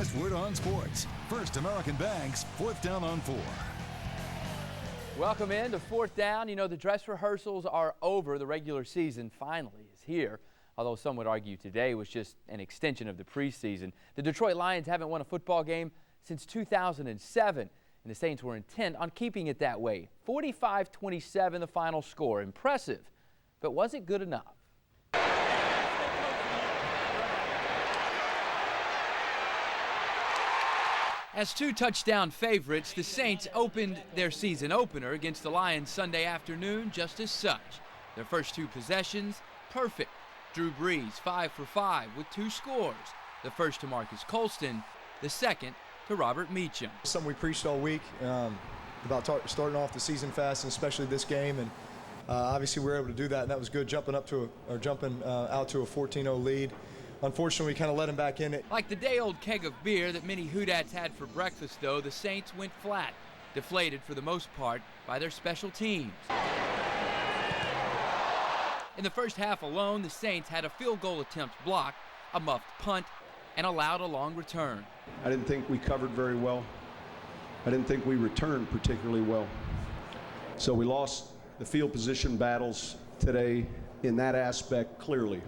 last word on sports. First American Bank's 4th Down on 4. Welcome in to 4th Down. You know, the dress rehearsals are over. The regular season finally is here. Although some would argue today was just an extension of the preseason. The Detroit Lions haven't won a football game since 2007, and the Saints were intent on keeping it that way. 45-27 the final score. Impressive, but was it good enough? As 2-touchdown favorites, the Saints opened their season opener against the Lions Sunday afternoon just as such. Their first 2 possessions, perfect. Drew Brees 5 for 5 with 2 scores. The first to Marcus Colston, the second to Robert Meacham. Something we preached all week about starting off the season fast, and especially this game, and obviously we were able to do that, and that was good. Jumping out to a 14-0 lead. Unfortunately, we kind of let him back in it. Like the day-old keg of beer that many Houdats had for breakfast, though, the Saints went flat, deflated for the most part by their special teams. In the first half alone, the Saints had a field goal attempt blocked, a muffed punt, and allowed a long return. I didn't think we covered very well. I didn't think we returned particularly well. So we lost the field position battles today in that aspect clearly.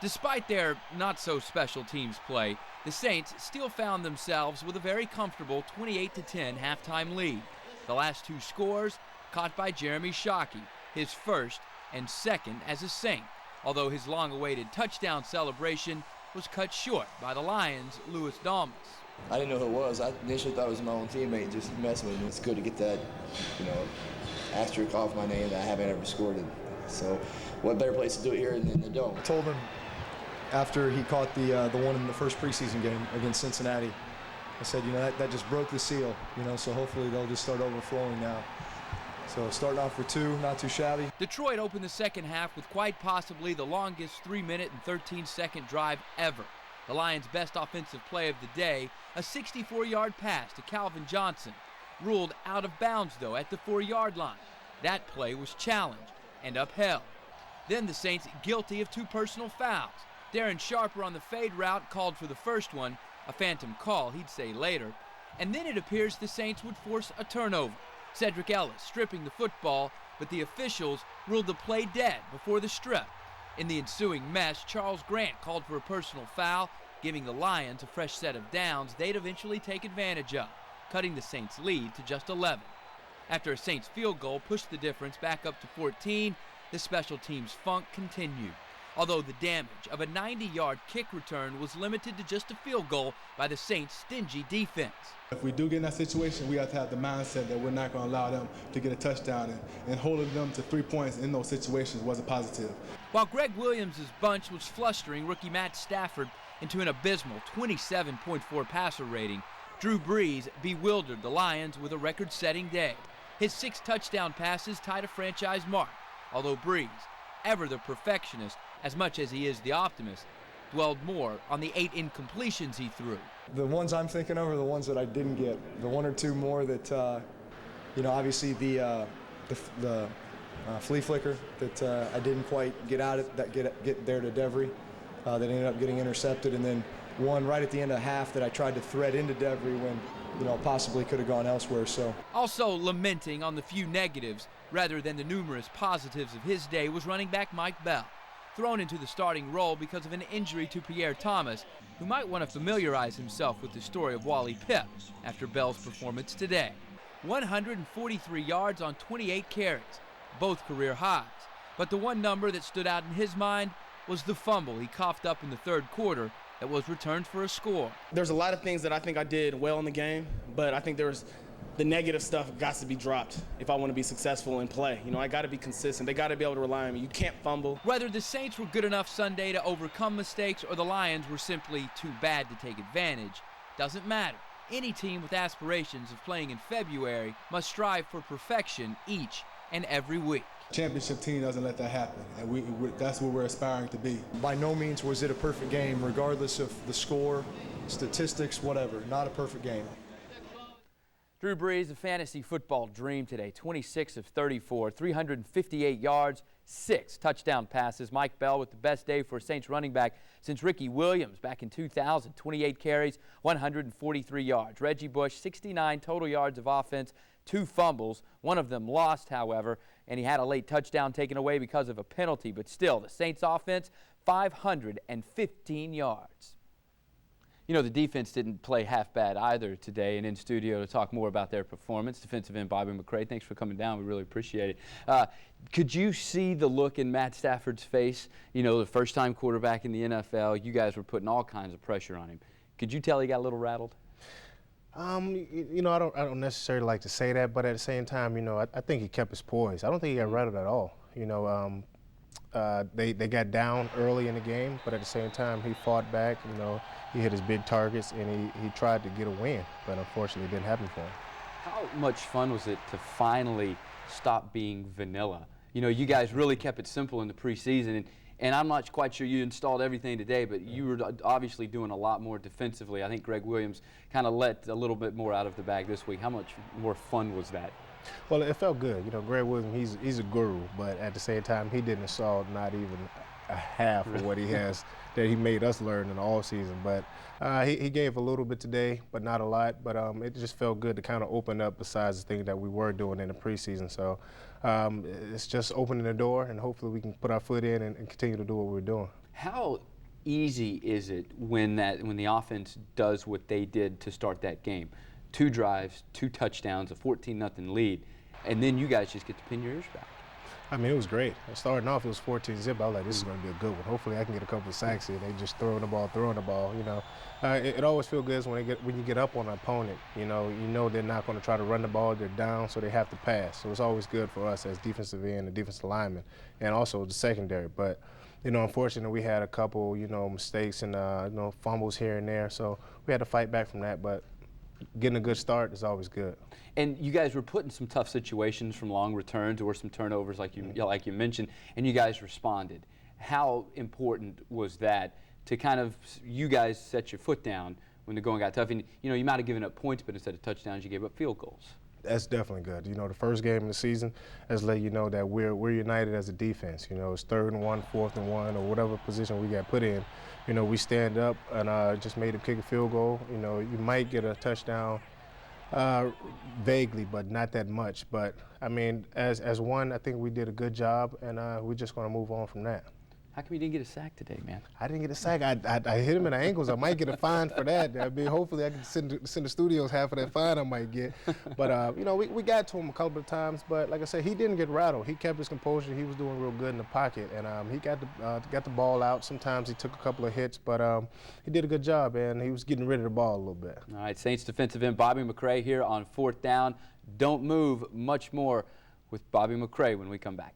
Despite their not-so-special teams play, the Saints still found themselves with a very comfortable 28-10 halftime lead. The last 2 scores caught by Jeremy Shockey, his first and second as a Saint, although his long-awaited touchdown celebration was cut short by the Lions' Louis Dalmas. I didn't know who it was. I initially thought it was my own teammate just messing with me. It's good to get that, asterisk off my name that I haven't ever scored it. So what better place to do it here than the Dome? I told him after he caught the one in the first preseason game against Cincinnati, I said, that just broke the seal, so hopefully they'll just start overflowing now. So starting off with 2, not too shabby. Detroit opened the second half with quite possibly the longest 3-minute and 13-second drive ever. The Lions' best offensive play of the day, a 64-yard pass to Calvin Johnson. Ruled out of bounds, though, at the 4-yard line. That play was challenged and upheld. Then the Saints guilty of 2 personal fouls. Darren Sharper on the fade route called for the first one, a phantom call, he'd say later. And then it appears the Saints would force a turnover. Cedric Ellis stripping the football, but the officials ruled the play dead before the strip. In the ensuing mess, Charles Grant called for a personal foul, giving the Lions a fresh set of downs they'd eventually take advantage of, cutting the Saints' lead to just 11. After a Saints field goal pushed the difference back up to 14, the special teams funk continued, although the damage of a 90-yard kick return was limited to just a field goal by the Saints' stingy defense. If we do get in that situation, we have to have the mindset that we're not going to allow them to get a touchdown, and holding them to 3 points in those situations was a positive. While Greg Williams' bunch was flustering rookie Matt Stafford into an abysmal 27.4 passer rating, Drew Brees bewildered the Lions with a record-setting day. His 6 touchdown passes tied a franchise mark, although Brees, ever the perfectionist as much as he is the optimist, dwelled more on the 8 incompletions he threw. The ones I'm thinking of are the ones that I didn't get. The 1 or 2 more that, obviously the flea flicker that I didn't quite get out of, that get there to Devery, that ended up getting intercepted, and then one right at the end of half that I tried to thread into Devery when, possibly could have gone elsewhere. So also lamenting on the few negatives rather than the numerous positives of his day was running back Mike Bell, thrown into the starting role because of an injury to Pierre Thomas, who might want to familiarize himself with the story of Wally Pipp after Bell's performance today. 143 yards on 28 carries, both career highs. But the one number that stood out in his mind was the fumble he coughed up in the third quarter that was returned for a score. There's a lot of things that I think I did well in the game, but I think the negative stuff got to be dropped if I want to be successful in play. I got to be consistent. They got to be able to rely on me. You can't fumble. Whether the Saints were good enough Sunday to overcome mistakes or the Lions were simply too bad to take advantage doesn't matter. Any team with aspirations of playing in February must strive for perfection each and every week. Championship team doesn't let that happen, and that's what we're aspiring to be. By no means was it a perfect game, regardless of the score, statistics, whatever. Not a perfect game. Drew Brees, a fantasy football dream today, 26 of 34, 358 yards, 6 touchdown passes. Mike Bell with the best day for a Saints running back since Ricky Williams back in 2000. 28 carries, 143 yards. Reggie Bush, 69 total yards of offense, 2 fumbles. One of them lost, however, and he had a late touchdown taken away because of a penalty. But still, the Saints offense, 515 yards. You know, the defense didn't play half bad either today, and in studio to talk more about their performance, defensive end Bobby McCray. Thanks for coming down. We really appreciate it. Could you see the look in Matt Stafford's face? You know, the first-time quarterback in the NFL. You guys were putting all kinds of pressure on him. Could you tell he got a little rattled? You know, I don't necessarily like to say that, but at the same time, you know, I think he kept his poise. I don't think he got rattled at all. You know, they got down early in the game, but at the same time, he fought back. You know, he hit his big targets, and he tried to get a win, but unfortunately, it didn't happen for him. How much fun was it to finally stop being vanilla? You know, you guys really kept it simple in the preseason, and I'm not quite sure you installed everything today, but you were obviously doing a lot more defensively. I think Greg Williams kind of let a little bit more out of the bag this week. How much more fun was that? Well, it felt good. You know, Greg Williams, he's a guru, but at the same time, he didn't assault not even a half of what he has that he made us learn in the offseason. But he gave a little bit today, but not a lot. But it just felt good to kind of open up besides the things that we were doing in the preseason. So it's just opening the door, and hopefully we can put our foot in and continue to do what we're doing. How easy is it when the offense does what they did to start that game? 2 drives, 2 touchdowns, a 14-0 lead, and then you guys just get to pin your ears back. I mean, it was great. Starting off, it was 14-zip. I was like, this is going to be a good one. Hopefully, I can get a couple of sacks here. They just throwing the ball. You know, it always feels good when you get up on an opponent. You know they're not going to try to run the ball. They're down, so they have to pass. So it's always good for us as defensive end and defensive linemen, and also the secondary. But you know, unfortunately, we had a couple mistakes and fumbles here and there. So we had to fight back from that. But getting a good start is always good. And you guys were put in some tough situations from long returns or some turnovers like you mentioned, and you guys responded. How important was that to kind of you guys set your foot down when the going got tough? And you know, you might have given up points, but instead of touchdowns, you gave up field goals. That's definitely good. You know, the first game of the season has let you know that we're united as a defense. You know, it's 3rd and 1, 4th and 1, or whatever position we got put in. You know, we stand up and just made him kick a field goal. You know, you might get a touchdown vaguely, but not that much. But, I mean, as one, I think we did a good job, and we're just going to move on from that. How come you didn't get a sack today, man? I didn't get a sack. I hit him in the ankles. I might get a fine for that. I mean, hopefully I can send the studios half of that fine I might get. But, you know, we got to him a couple of times. But, like I said, he didn't get rattled. He kept his composure. He was doing real good in the pocket. And he got the ball out. Sometimes he took a couple of hits. But he did a good job, and he was getting rid of the ball a little bit. All right, Saints defensive end Bobby McCray here on 4th down. Don't move. Much more with Bobby McCray when we come back.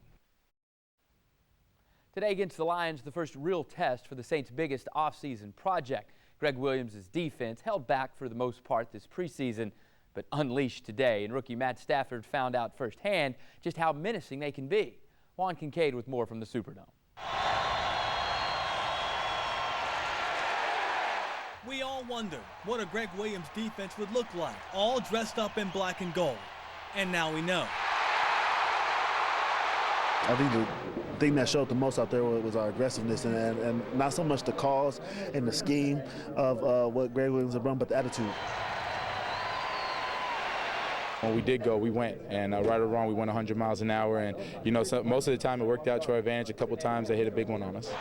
Today against the Lions, the first real test for the Saints' biggest offseason project. Greg Williams' defense held back for the most part this preseason, but unleashed today. And rookie Matt Stafford found out firsthand just how menacing they can be. Juan Kincaid with more from the Superdome. We all wondered what a Greg Williams defense would look like, all dressed up in black and gold. And now we know. I think the thing that showed the most out there was our aggressiveness and not so much the cause and the scheme of what Greg Williams had run, but the attitude. When we did go, we went, and right or wrong, we went 100 miles an hour, and you know, so most of the time it worked out to our advantage. A couple times they hit a big one on us.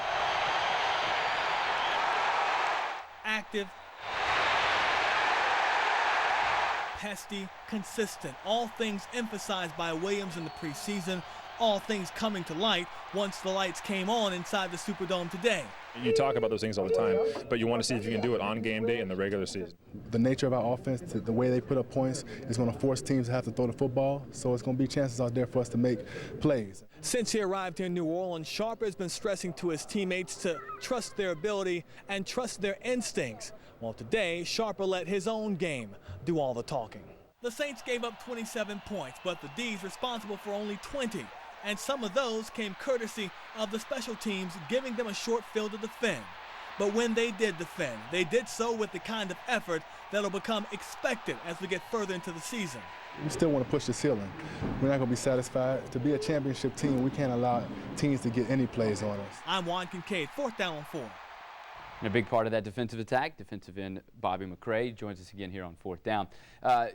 Active, pesty, consistent, all things emphasized by Williams in the preseason, all things coming to light once the lights came on inside the Superdome today. You talk about those things all the time, but you want to see if you can do it on game day in the regular season. The nature of our offense, the way they put up points, is going to force teams to have to throw the football, so it's going to be chances out there for us to make plays. Since he arrived here in New Orleans, Sharper has been stressing to his teammates to trust their ability and trust their instincts. Well, today, Sharper let his own game do all the talking. The Saints gave up 27 points, but the D's responsible for only 20. And some of those came courtesy of the special teams giving them a short field to defend. But when they did defend, they did so with the kind of effort that'll become expected as we get further into the season. We still want to push the ceiling. We're not going to be satisfied. To be a championship team, we can't allow teams to get any plays on us. I'm Juan Kincaid, 4th down and 4. And a big part of that defensive attack, defensive end Bobby McCray joins us again here on 4th down.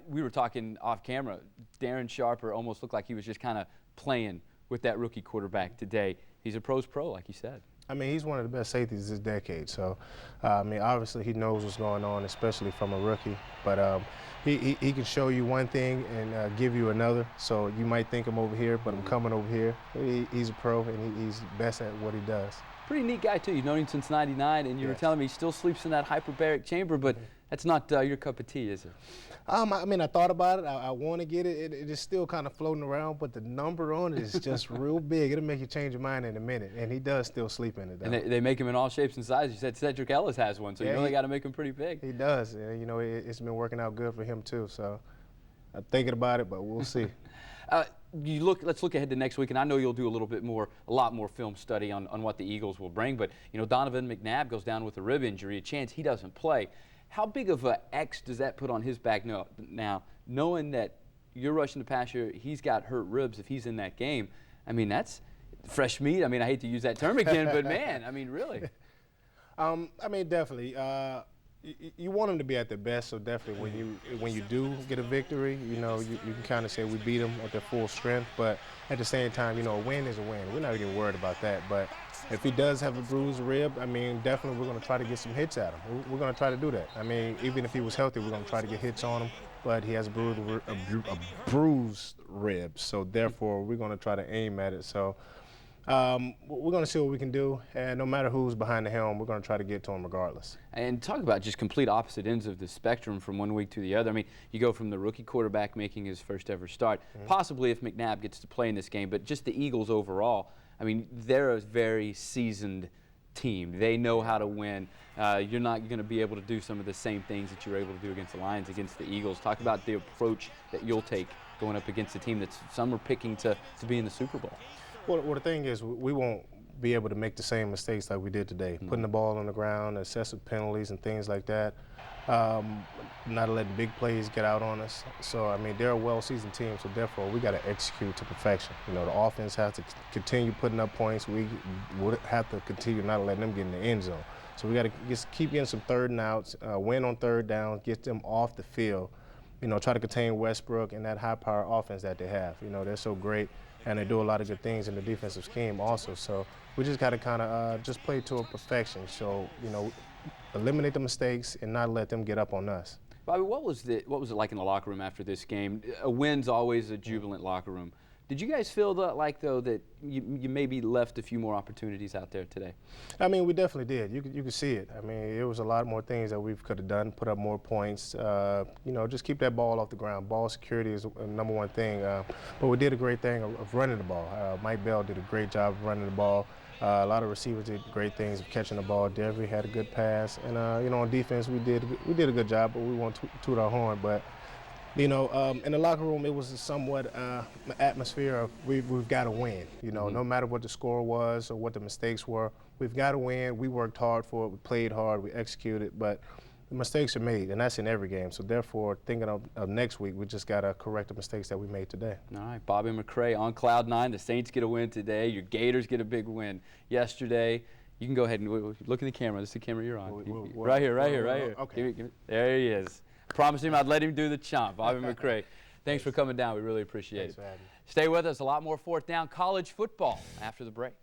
We were talking off camera. Darren Sharper almost looked like he was just kind of playing with that rookie quarterback today. He's a pro's pro, like you said. I mean, he's one of the best safeties this decade. So, I mean, obviously he knows what's going on, especially from a rookie. But he can show you one thing and give you another. So you might think I'm over here, but I'm coming over here. He's a pro, and he's best at what he does. Pretty neat guy, too. You've known him since '99, and you were telling me he still sleeps in that hyperbaric chamber, but that's not your cup of tea, is it? I mean, I thought about it. I want to get it. It is still kind of floating around, but the number on it is just real big. It'll make you change your mind in a minute, and he does still sleep in it, though. And they make him in all shapes and sizes. You said Cedric Ellis has one, so you really got to make him pretty big. He does. And, you know, it's been working out good for him, too. So I'm thinking about it, but we'll see. Let's look ahead to next week, and I know you'll do a lot more film study on what the Eagles will bring. But you know, Donovan McNabb goes down with a rib injury, a chance he doesn't play. How big of an X does that put on his back now, knowing that you're rushing the passer, he's got hurt ribs if he's in that game? I mean, that's fresh meat. I mean, I hate to use that term again, but man, I mean, really. I mean, definitely. You want them to be at their best, so definitely when you do get a victory, you know, you can kind of say we beat them at their full strength, but at the same time, you know, a win is a win. We're not even worried about that, but if he does have a bruised rib, I mean, definitely we're going to try to get some hits at him. We're going to try to do that. I mean, even if he was healthy, we're going to try to get hits on him, but he has a bruised rib, so therefore we're going to try to aim at it. So we're going to see what we can do, and no matter who's behind the helm, we're going to try to get to him regardless. And talk about just complete opposite ends of the spectrum from one week to the other. I mean, you go from the rookie quarterback making his first ever start, possibly if McNabb gets to play in this game, but just the Eagles overall, I mean, they're a very seasoned team. They know how to win. You're not going to be able to do some of the same things that you were able to do against the Lions, against the Eagles. Talk about the approach that you'll take going up against a team that some are picking to be in the Super Bowl. Well, the thing is, we won't be able to make the same mistakes like we did today. Putting the ball on the ground, excessive penalties and things like that. Not letting big plays get out on us. So, I mean, they're a well-seasoned team, so therefore we got to execute to perfection. You know, the offense has to continue putting up points. We would have to continue not letting them get in the end zone. So we got to just keep getting some third and outs, win on third down, get them off the field. You know, try to contain Westbrook and that high-power offense that they have. You know, they're so great. And they do a lot of good things in the defensive scheme also. So we just got to kind of just play to a perfection. So, you know, eliminate the mistakes and not let them get up on us. Bobby, what was it like in the locker room after this game? A win's always a jubilant locker room. Did you guys feel though that you maybe left a few more opportunities out there today? I mean, we definitely did. You could see it. I mean, it was a lot more things that we could have done, put up more points. You know, just keep that ball off the ground. Ball security is the number one thing. But we did a great thing of running the ball. Mike Bell did a great job of running the ball. A lot of receivers did great things of catching the ball. Devery had a good pass, and you know, on defense we did a good job, but we won't toot our horn. But you know, in the locker room, it was a somewhat atmosphere of we've got to win. You know, no matter what the score was or what the mistakes were, we've got to win. We worked hard for it. We played hard. We executed. But the mistakes are made, and that's in every game. So therefore, thinking of next week, we just got to correct the mistakes that we made today. All right, Bobby McCray on cloud 9. The Saints get a win today. Your Gators get a big win yesterday. You can go ahead and look in the camera. This is the camera you're on. Right here. Okay. There he is. Promised him I'd let him do the chomp. Bobby McCray, thanks for coming down. We really appreciate it. Stay with us. A lot more 4th Down college football after the break.